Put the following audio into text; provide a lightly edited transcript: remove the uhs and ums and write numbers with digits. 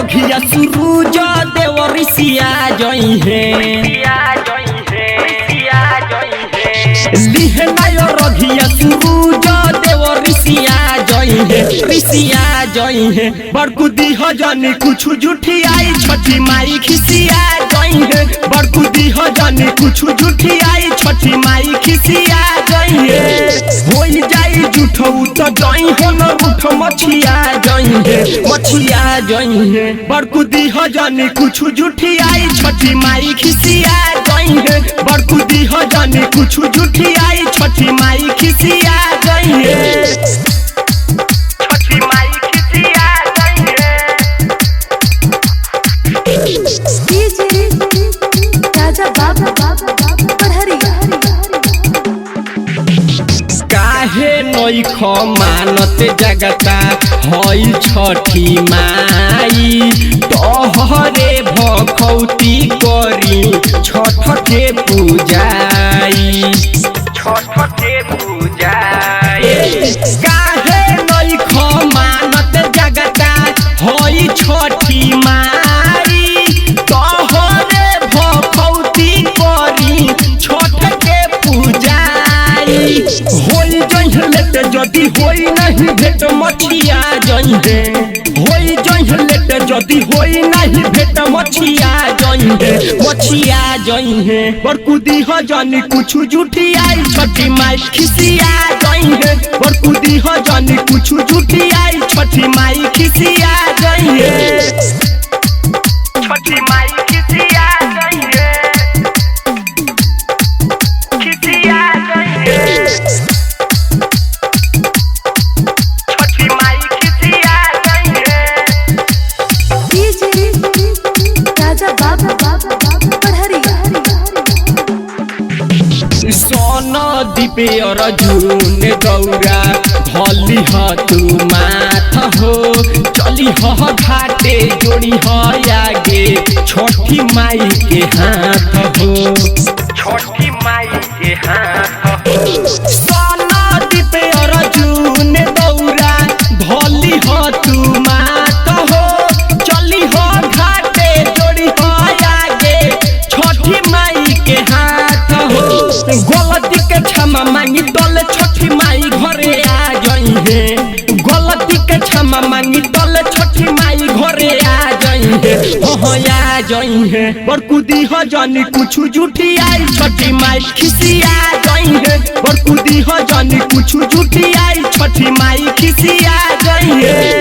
रघिया सूरज देव ऋषिया जई है लिहनायो रघिया सूरज देव ऋषिया जई है बड़कुदी हो जाने कुछ झूठी आई छठी माई खिसिया जई है बड़कुदी हो जाने कुछ झूठी आई छठी माई खिसिया जई है होई जाई झूठो तो जई हो न रूठ मछिया जई है बड़कुदी हो जाने कुछ झूठी आई छठी माई खिसिया जई है बड़कुदी हो जाने कुछ झूठी आई छठी माई खिसिया जई है काहे नई मानत जगता हई छठी माई तोहरे भखौती करी छठ के पूजाई काहे नई मानत जगता हई छठी माई तोहरे भखौती करी छठ के पूजाई होई जइहलेट जदी होई नहीं भेट मछिया जइहे होई जइहलेट जदी होई नहीं भेट मछिया जइहे बड़कुदी हो जानी कुछ झूठी आई छठी माई खिसिया जइहे बड़कुदी हो जानी कुछ झूठी आई छठी माई खिसिया जइहे छठी माई खिसिया जइहे सोना दीपे और झून दौरा भली तू माथ हो चली घाटे जोड़ी आगे छठी माई के हाथ हो छठी माई के हाथ हो सोना दीपे और झून दौरा भली तू माथ हो चली घाटे जोड़ी आगे छठी माई के हाथ हो गलती के क्षमा मांगी तले छठी माई घरे आ जई है गलती के क्षमा मांगी तले छठी माई घरे आ जई है हो आ जई है बड़कुदी हो जानी कुछ झूठी आई छठी माई खिसिया जई है बड़कुदी हो जानी कुछ झूठी आई छठी माई खिसिया जई है।